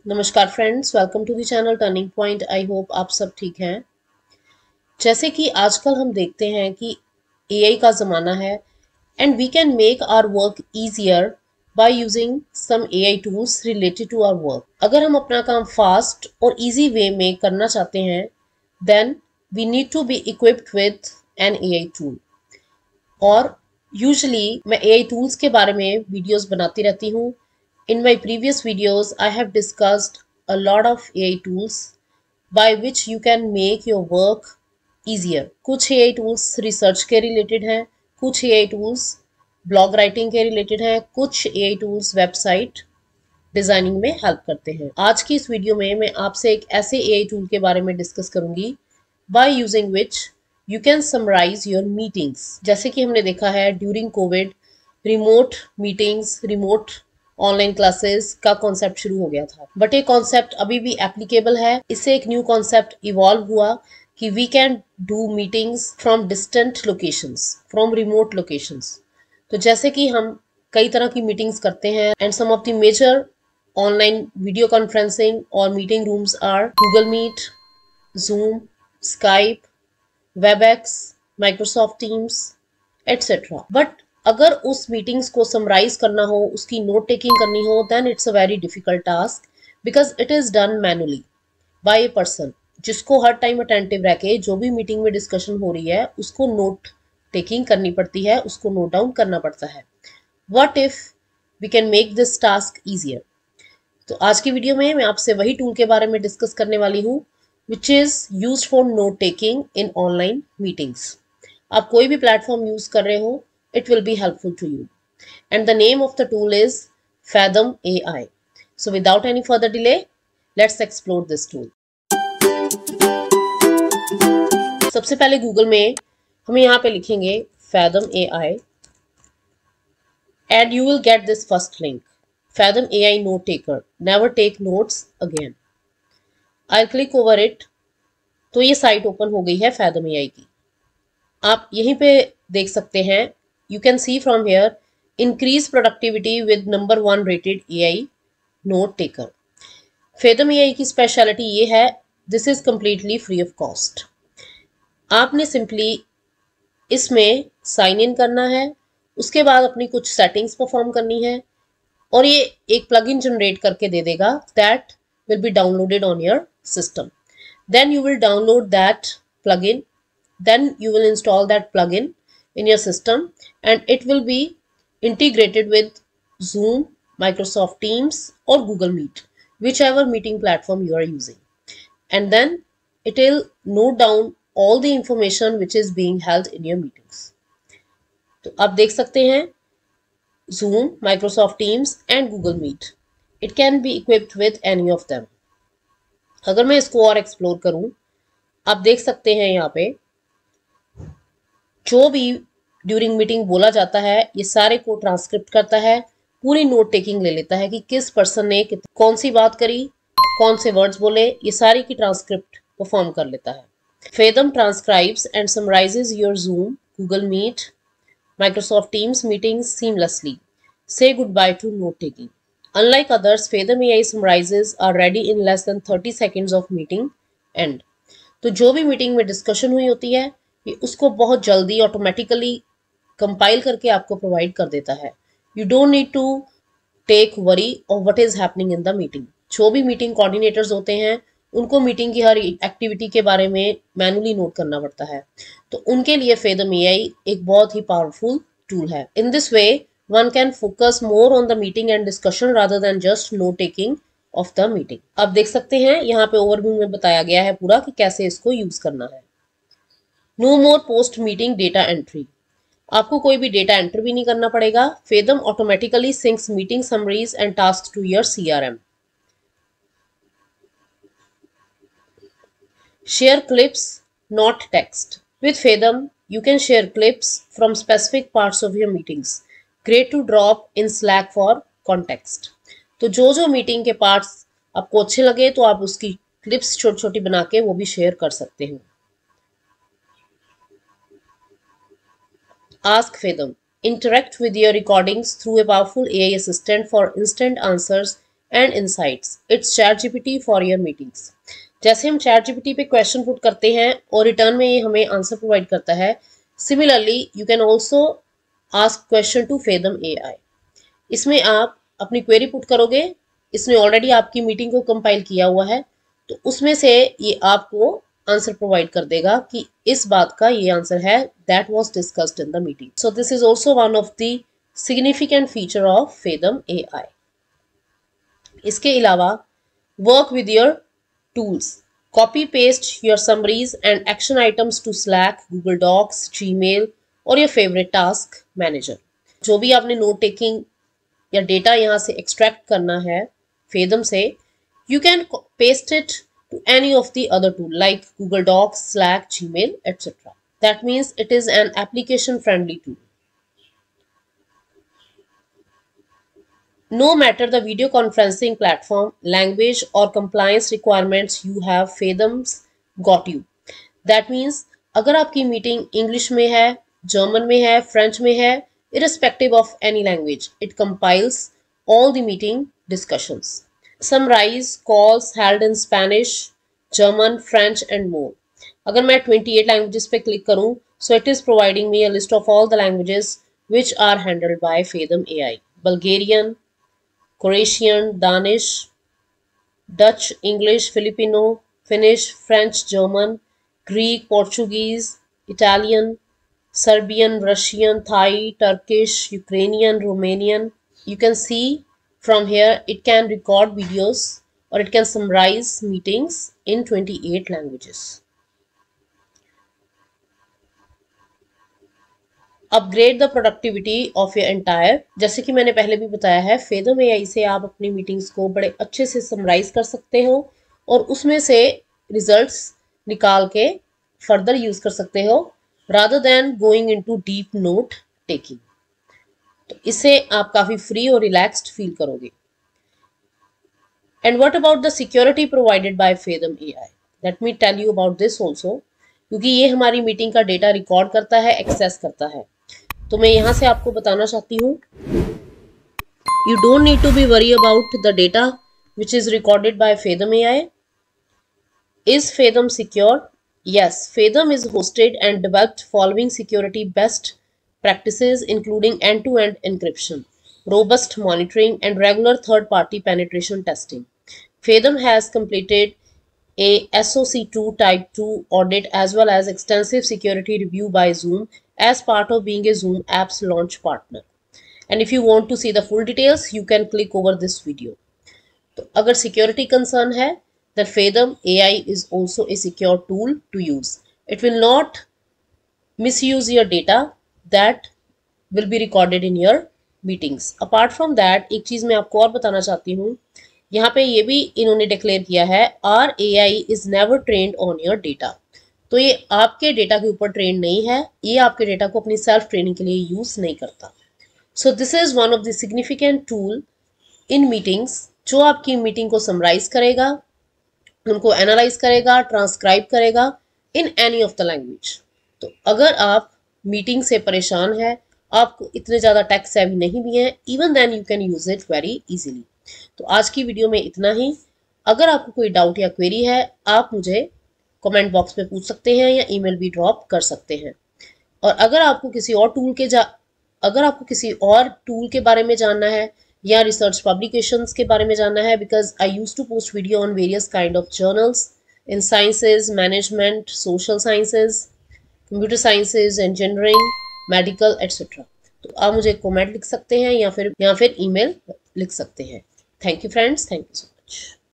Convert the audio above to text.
नमस्कार friends, welcome to the channel turning point. I hope आप सब ठीक हैं। जैसे कि आजकल हम देखते हैं कि एआई का ज़माना है and we can make our work easier by using some AI tools related to our work. अगर हम अपना काम फास्ट और इजी वे में करना चाहते हैं then we need to be equipped with an AI tool. और यूजुअली मैं एआई टूल्स के बारे में वीडियोस बनाती रहती हूँ। In my previous videos, I have discussed a lot of AI tools by which you can make your work easier. कुछ AI tools research के रिलेटेड हैं, कुछ AI tools ब्लॉग राइटिंग के रिलेटेड हैं, कुछ AI tools वेबसाइट डिजाइनिंग में help करते हैं। आज की इस वीडियो में मैं आपसे एक ऐसे AI टूल के बारे में डिस्कस करूंगी by using which you can summarise your meetings. जैसे कि हमने देखा है during COVID remote meetings, remote online classes का कॉन्सेप्ट शुरू हो गया था, बट ये कॉन्सेप्ट अभी भी एप्लीकेबल है। इससे एक न्यू कॉन्सेप्ट इवॉल्व हुआ कि we can do meetings from distant locations, from remote locations. तो जैसे कि हम कई तरह की मीटिंग्स करते हैं and some of the major online video conferencing और meeting rooms are Google Meet, Zoom, Skype, Webex, Microsoft Teams etcetera. But अगर उस मीटिंग्स को समराइज करना हो, उसकी नोट टेकिंग करनी हो, then it's a very difficult task because it is done manually by a person जिसको हर टाइम अटेंटिव रह के जो भी मीटिंग में डिस्कशन हो रही है उसको नोट टेकिंग करनी पड़ती है, उसको नोट डाउन करना पड़ता है। What if we can make this task easier? तो आज की वीडियो में मैं आपसे वही टूल के बारे में डिस्कस करने वाली हूँ which is used for note taking in online meetings. आप कोई भी प्लेटफॉर्म यूज कर रहे हो, it will be helpful to you. And the name of the tool is Fathom AI. So without any further delay, let's explore this tool. सबसे पहले Google में हम यहाँ पे लिखेंगे Fathom AI and you will get this first link. Fathom AI Note Taker. Never take notes again. I'll click over it. तो ये site open हो गई है Fathom AI की। आप यहीं पे देख सकते हैं, you can see from here increase productivity with number 1 rated AI note taker. Fathom AI की स्पेशलिटी ये है, this is completely free of cost. आपने सिंपली इसमें साइन इन करना है, उसके बाद अपनी कुछ सेटिंग्स परफॉर्म करनी है और ये एक प्लगइन जनरेट करके दे देगा that will be downloaded on your system. Then you will download that plugin, then you will install that plugin in your system and it will be integrated with Zoom, Microsoft Teams or Google Meet, whichever meeting platform you are using. And then it will note down all the information which is being held in your meetings. तो आप देख सकते हैं Zoom, Microsoft Teams and Google Meet. It can be equipped with any of them. अगर मैं इसको और explore करूं, आप देख सकते हैं यहाँ पे जो भी ड्यूरिंग मीटिंग बोला जाता है ये सारे को ट्रांसक्रिप्ट करता है, पूरी नोट टेकिंग ले लेता है कि किस पर्सन ने कौन सी बात करी, कौन से वर्ड्स बोले, ये सारी की ट्रांसक्रिप्ट परफॉर्म कर लेता है। Fathom transcribes and summarizes your Zoom, Google Meet, Microsoft Teams meetings seamlessly. Say goodbye to note taking. Unlike others, Fathom AI summarizes are ready in less than 30 seconds of meeting end. तो जो भी meeting में discussion हुई होती है ये उसको बहुत जल्दी ऑटोमेटिकली कंपाइल करके आपको प्रोवाइड कर देता है। You don't need to take worry of what is happening in the meeting. जो भी मीटिंग कोऑर्डिनेटर्स होते हैं उनको मीटिंग की हर एक्टिविटी के बारे में मैनुअली नोट करना पड़ता है, तो उनके लिए Fathom AI एक बहुत ही पावरफुल टूल है। In this way one can focus more on the meeting and discussion rather than just note taking of the meeting. आप देख सकते हैं यहाँ पे ओवरव्यू में बताया गया है पूरा कि कैसे इसको यूज करना है। नो मोर पोस्ट मीटिंग डेटा एंट्री। आपको कोई भी डेटा एंटर भी नहीं करना पड़ेगा। Fathom automatically syncs meeting summaries and task to your CRM. Share clips, not text. With Fathom, you can share clips from specific parts of your meetings. Great to drop in Slack for context. तो जो meeting के parts आपको अच्छे लगे तो आप उसकी clips छोटी छोटी बना के वो भी शेयर कर सकते हो। Ask Fathom. Interact with your recordings through a powerful AI assistant for instant answers and insights. It's ChatGPT for your meetings. जैसे हम ChatGPT पे क्वेश्चन पुट करते हैं और रिटर्न में ये हमें आंसर प्रोवाइड करता है, similarly you can also ask question to Fathom AI. इसमें आप अपनी क्वेरी पुट करोगे, इसने ऑलरेडी आपकी मीटिंग को कंपाइल किया हुआ है, तो उसमें से ये आपको आंसर प्रोवाइड कर देगा कि इस बात का ये आंसर है, that was discussed in the meeting. So this is also one of the significant feature of Fathom AI. इसके अलावा work with your tools. Copy paste your summaries and action items to Slack, Google Docs, Gmail और your favourite task manager. जो भी आपने note taking या data यहाँ से extract करना है फेदम से, you can paste it to any of the other tool like Google Docs, Slack, Gmail, etc. That means it is an application friendly tool. No matter the video conferencing platform, language or compliance requirements you have, Fedam's got you. That means अगर आपकी meeting English में है, German में है, French में है, irrespective of any language, it compiles all the meeting discussions. Summarize calls held in Spanish, German, French and more. अगर मैं 28 languages पे क्लिक करूं, so it is providing me a list of all the languages which are handled by Fedam AI. Bulgarian, Croatian, Danish, Dutch, English, Filipino, Finnish, French, German, Greek, Portuguese, Italian, Serbian, Russian, Thai, Turkish, Ukrainian, Romanian. You can see from here it can record videos or it can summarize meetings in 28 languages. Upgrade the productivity of your entire. जैसे कि मैंने पहले भी बताया है, फेदम AI से आप अपनी मीटिंग्स को बड़े अच्छे से समराइज कर सकते हो और उसमें से रिजल्ट्स निकाल के फर्दर यूज कर सकते हो rather than going into deep note taking. तो इससे आप काफी फ्री और रिलैक्स्ड फील करोगे. And what about the security provided by फेदम AI? Let me tell you about this also, क्योंकि ये हमारी मीटिंग का डेटा रिकॉर्ड करता है, एक्सेस करता है. तो मैं यहाँ से आपको बताना चाहती हूँ, you don't need to be worry about the data which is recorded by फेदम AI. Is Fedam secure? Yes, Fedam is hosted and developed following security best practices including end-to-end encryption, robust monitoring and regular third-party penetration testing. Fedam has completed a SOC 2 Type 2 audit as well as extensive security review by Zoom as part of being a Zoom app's launch partner. And if you want to see the full details, you can click over this video. तो अगर security concern है, that Fedam AI is also a secure tool to use. It will not misuse your data that will be recorded in your meetings. Apart from that, एक चीज़ मैं आपको और बताना चाहती हूँ, यहाँ पे ये भी इन्होंने डिक्लेयर किया है, our AI is never trained on your data. तो ये आपके डेटा के ऊपर ट्रेन नहीं है, ये आपके डेटा को अपनी सेल्फ ट्रेनिंग के लिए यूज़ नहीं करता. So this is one of the significant tool in meetings जो आपकी मीटिंग को समराइज करेगा, उनको एनालाइज करेगा, ट्रांसक्राइब करेगा in any of the language. तो अगर आप मीटिंग से परेशान है, आपको इतने ज़्यादा टेक सेवी नहीं भी हैं, even then you can use it very easily. तो आज की वीडियो में इतना ही. अगर आपको कोई डाउट या क्वेरी है, आप मुझे कमेंट बॉक्स में पूछ सकते हैं या ईमेल भी ड्रॉप कर सकते हैं. और अगर आपको किसी और टूल के बारे में जानना है या रिसर्च पब्लिकेशंस के बारे में जानना है, because I use to post video on various kind of journals in sciences, management, social sciences, computer sciences, engineering, medical etcetera. तो आप मुझे कमेंट लिख सकते हैं या फिर ईमेल लिख सकते हैं. Thank you friends, thank you so much.